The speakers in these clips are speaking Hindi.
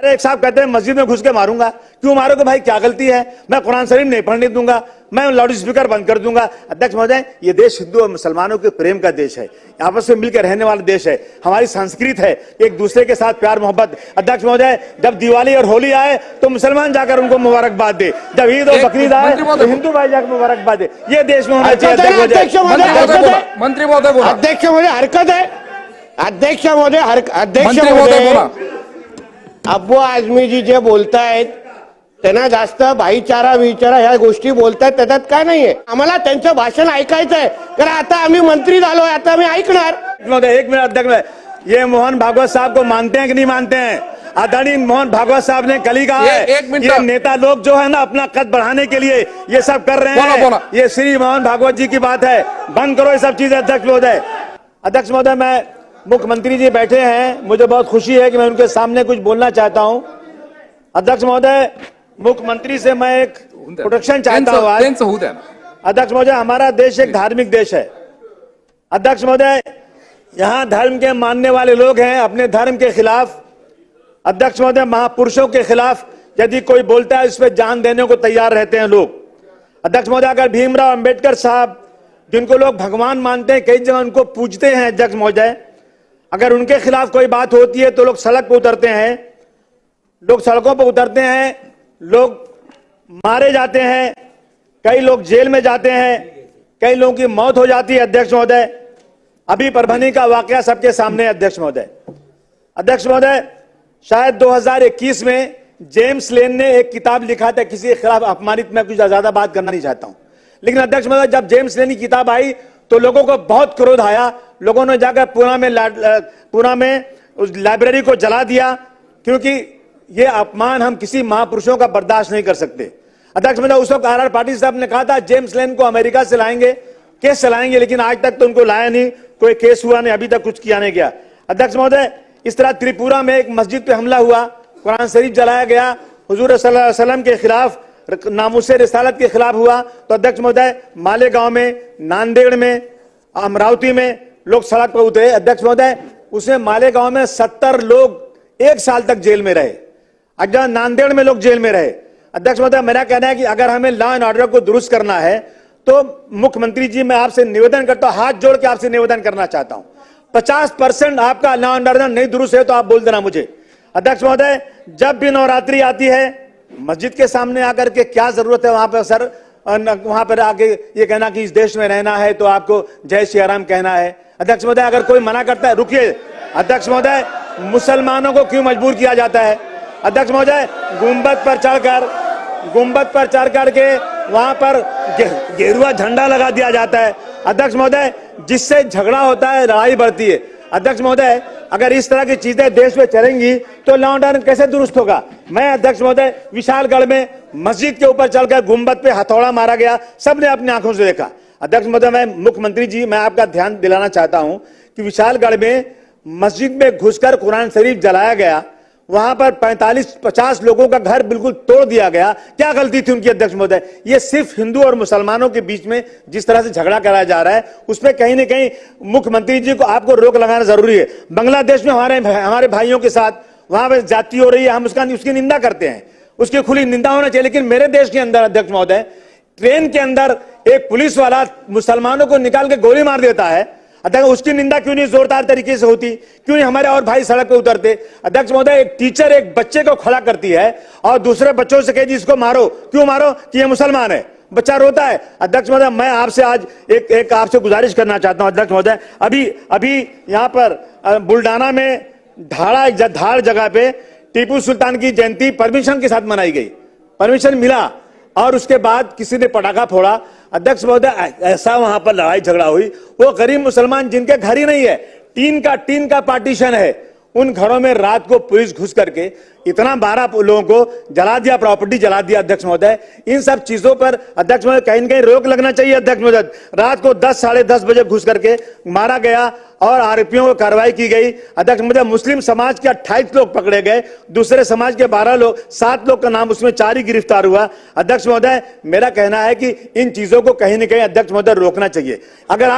एक साहब कहते हैं मस्जिद में घुस के मारूंगा। क्यों मारोगे भाई, क्या गलती है? मैं कुरान शरीफ नहीं पढ़ने दूंगा, मैं लाउड स्पीकर बंद कर दूंगा। अध्यक्ष महोदय, ये देश हिंदू और मुसलमानों के प्रेम का देश है, आपस में मिलकर रहने वाला देश है, हमारी संस्कृति है एक दूसरे के साथ प्यार मोहब्बत। अध्यक्ष महोदय, जब दिवाली और होली आए तो मुसलमान जाकर उनको मुबारकबाद दे, जब ईद और बकरीद आए तो हिंदू भाई जाकर मुबारकबाद दे। ये देश में होना चाहिए। अध्यक्ष मंत्री महोदय बोला, अध्यक्ष महोदय हरकत है, अध्यक्ष महोदय अध्यक्ष मंत्री महोदय बोला, अब्बू आझमी जी जे बोलतायत त्यांना जास्त भाईचारा विचारा ह्या गोष्टी बोलतायत, त्याच्यात काय नाहीये। आम्हाला त्यांचं भाषण ऐकायचंय, कारण आता आम्ही मंत्री झालोय, आता आम्ही ऐकणार। एक मिनट अध्यक्ष, ये मोहन भागवत साहब को मानते हैं कि नहीं मानते हैं? आदरणीय मोहन भागवत साहब ने कल ही कहा है, ये नेता लोग जो है ना अपना कद बढ़ाने के लिए ये सब कर रहे हैं। ये श्री मोहन भागवत जी की बात है, बंद करो ये सब चीजें। अध्यक्ष महोदय, अध्यक्ष महोदय, मैं मुख्यमंत्री जी बैठे हैं, मुझे बहुत खुशी है कि मैं उनके सामने कुछ बोलना चाहता हूं। अध्यक्ष महोदय, मुख्यमंत्री से मैं एक प्रोटेक्शन चाहता हूं आज। अध्यक्ष महोदय, हमारा देश एक धार्मिक देश है। अध्यक्ष महोदय, यहाँ धर्म के मानने वाले लोग हैं, अपने धर्म के खिलाफ, अध्यक्ष महोदय, महापुरुषों के खिलाफ यदि कोई बोलता है इस पर जान देने को तैयार रहते हैं लोग। अध्यक्ष महोदय, अगर भीमराव अंबेडकर साहब, जिनको लोग भगवान मानते हैं, कई जगह उनको पूजते हैं, अध्यक्ष महोदय, अगर उनके खिलाफ कोई बात होती है तो लोग सड़क पर उतरते हैं, लोग सड़कों पर उतरते हैं, लोग मारे जाते हैं, कई लोग जेल में जाते हैं, कई लोगों की मौत हो जाती है। अध्यक्ष महोदय, अभी परभनी का वाकया सबके सामने है। अध्यक्ष महोदय, अध्यक्ष महोदय, शायद 2021 में जेम्स लेन ने एक किताब लिखा था किसी के खिलाफ अपमानित, मैं कुछ ज्यादा बात करना नहीं चाहता हूं, लेकिन अध्यक्ष महोदय, जब जेम्स लेन की किताब आई तो लोगों को बहुत क्रोध आया, लोगों ने जाकर पुणे में उस लाइब्रेरी को जला दिया, क्योंकि ये अपमान हम किसी महापुरुषों का बर्दाश्त नहीं कर सकते। अध्यक्ष महोदय, उस वक्त आर पाटिल साहब ने कहा था जेम्स लेन को अमेरिका से लाएंगे, केस चलाएंगे, लेकिन आज तक तो उनको लाया नहीं, कोई केस हुआ नहीं, अभी तक कुछ किया नहीं गया। अध्यक्ष महोदय, इस तरह त्रिपुरा में एक मस्जिद पे हमला हुआ, कुरान शरीफ जलाया गया, हुजूर सल्लल्लाहु अलैहि वसल्लम के खिलाफ, नामुसे रिसालत के खिलाफ हुआ, तो अध्यक्ष महोदय, मालेगांव में, नांदेड़ में, अमरावती में लोग सड़क पर उतरे। अध्यक्ष महोदय, उसमें मालेगांव में 70 लोग 1 साल तक जेल में रहे, अगर नांदेड़ में लोग जेल में रहे। अध्यक्ष महोदय, मेरा कहना है कि अगर हमें लॉ एंड ऑर्डर को दुरुस्त करना है तो मुख्यमंत्री जी, मैं आपसे निवेदन करता हूं, हाथ जोड़ के आपसे निवेदन करना चाहता हूं, 50% आपका लॉ एंड ऑर्डर नहीं दुरुस्त है तो आप बोल देना मुझे। अध्यक्ष महोदय, जब भी नवरात्रि आती है, मस्जिद के सामने आकर के क्या जरूरत है वहां पर सर, वहां पर आके ये कहना कि इस देश में रहना है तो आपको जय श्री राम कहना है। अध्यक्ष महोदय, अगर कोई मना करता है, रुकिए अध्यक्ष महोदय, मुसलमानों को क्यों मजबूर किया जाता है? अध्यक्ष महोदय, गुंबद पर चढ़ करके वहां पर गेरुआ झंडा लगा दिया जाता है। अध्यक्ष महोदय, जिससे झगड़ा होता है, लड़ाई बढ़ती है। अध्यक्ष महोदय, अगर इस तरह की चीजें देश में चलेंगी तो लॉ एंड ऑर्डर कैसे दुरुस्त होगा? मैं अध्यक्ष महोदय, विशालगढ़ में मस्जिद के ऊपर चलकर गुंबद पे हथौड़ा मारा गया, सबने अपनी आंखों से देखा। अध्यक्ष महोदय, मैं मुख्यमंत्री जी, मैं आपका ध्यान दिलाना चाहता हूं कि विशालगढ़ में मस्जिद में घुसकर कुरान शरीफ जलाया गया, वहां पर 45-50 लोगों का घर बिल्कुल तोड़ दिया गया। क्या गलती थी उनकी? अध्यक्ष महोदय, ये सिर्फ हिंदू और मुसलमानों के बीच में जिस तरह से झगड़ा कराया जा रहा है, उसमें कहीं ना कहीं मुख्यमंत्री जी को आपको रोक लगाना जरूरी है। बांग्लादेश में हमारे भाइयों के साथ वहां पर जाति हो रही है, हम उसकी निंदा करते हैं, उसकी खुली निंदा होना चाहिए। लेकिन मेरे देश के अंदर अध्यक्ष महोदय, ट्रेन के अंदर एक पुलिस वाला मुसलमानों को निकाल के गोली मार देता है, अध्यक्ष उसकी निंदा क्यों नहीं जोरदार तरीके से होती? क्यों नहीं हमारे और भाई सड़क पे उतरते? अध्यक्ष महोदय, एक टीचर एक बच्चे को खड़ा करती है और दूसरे बच्चों से कहती इसको मारो, क्यों मारो? कि ये मुसलमान है, बच्चा रोता है। अध्यक्ष महोदय, मैं आपसे आज एक आपसे गुजारिश करना चाहता हूं। अध्यक्ष महोदय, अभी यहाँ पर बुल्डाना में धार जगह पे टीपू सुल्तान की जयंती परमिशन के साथ मनाई गई, परमिशन मिला, और उसके बाद किसी ने पटाखा फोड़ा। अध्यक्ष महोदय, ऐसा वहां पर लड़ाई झगड़ा हुई, वो गरीब मुसलमान जिनके घर ही नहीं है, टीन का पार्टीशन है, उन घरों में रात को पुलिस घुस करके इतना 12 लोगों को जला दिया, प्रॉपर्टी जला दिया। अध्यक्ष महोदय, इन सब चीजों पर अध्यक्ष महोदय कहीं न कहीं रोक लगना चाहिए। अध्यक्ष महोदय, रात को 10 साढ़े 10 बजे घुस करके मारा गया और आरोपियों को कार्रवाई की गई। अध्यक्ष महोदय, मुस्लिम समाज के 28 लोग पकड़े गए, दूसरे समाज के 7 लोग का नाम, उसमें 4 ही गिरफ्तार हुआ। अध्यक्ष महोदय, मेरा कहना है कि इन चीजों को कहीं न कहीं अध्यक्ष महोदय रोकना चाहिए। अगर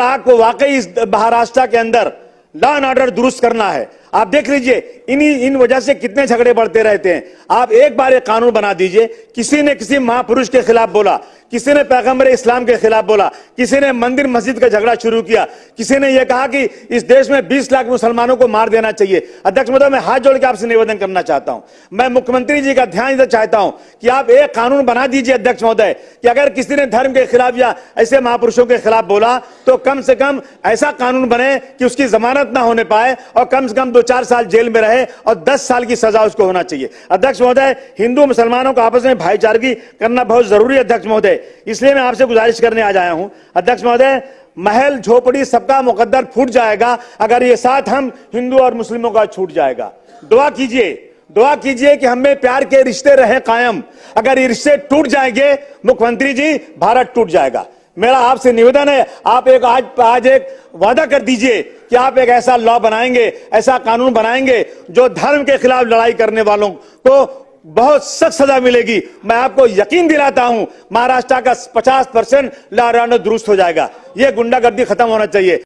आपको वाकई इस महाराष्ट्र के अंदर लॉ एंड ऑर्डर दुरुस्त करना है, आप देख लीजिए इन वजह से कितने झगड़े बढ़ते रहते हैं। आप एक बार एक कानून बना दीजिए। किसी ने किसी महापुरुष के खिलाफ बोला, किसी ने पैगंबर इस्लाम के खिलाफ बोला, किसी ने मंदिर मस्जिद का झगड़ा शुरू किया, किसी ने यह कहा कि इस देश में 20 लाख मुसलमानों को मार देना चाहिए। अध्यक्ष महोदय, मैं हाथ जोड़ के आपसे निवेदन करना चाहता हूं, मैं मुख्यमंत्री जी का ध्यान इधर चाहता हूं कि आप एक कानून बना दीजिए अध्यक्ष महोदय कि अगर किसी ने धर्म के खिलाफ या ऐसे महापुरुषों के खिलाफ बोला तो कम से कम ऐसा कानून बने कि उसकी जमानत ना होने पाए और कम से कम 2-4 साल जेल में रहे और 10 साल की सजा उसको होना चाहिए। अध्यक्ष महोदय, हिंदू मुसलमानों को आपस में भाईचारगी करना बहुत जरूरी है अध्यक्ष महोदय, इसलिए मैं आपसे गुजारिश करने आज आया हूं। अध्यक्ष महोदय, महल झोपड़ी सबका मुकद्दर फूट जाएगा अगर ये साथ हम हिंदू और मुस्लिमों का छूट जाएगा। दुआ कीजिए कि हमें प्यार के रिश्ते रहे कायम। अगर ये रिश्ते टूट जाएंगे मुख्यमंत्री जी, भारत टूट जाएगा। मेरा आपसे निवेदन है, आप आज एक वादा कर दीजिए कि आप एक ऐसा लॉ बनाएंगे, ऐसा कानून बनाएंगे जो धर्म के खिलाफ लड़ाई करने वालों को बहुत सख्त सजा मिलेगी। मैं आपको यकीन दिलाता हूं महाराष्ट्र का 50% लॉ एंड ऑर्डर दुरुस्त हो जाएगा। यह गुंडागर्दी खत्म होना चाहिए।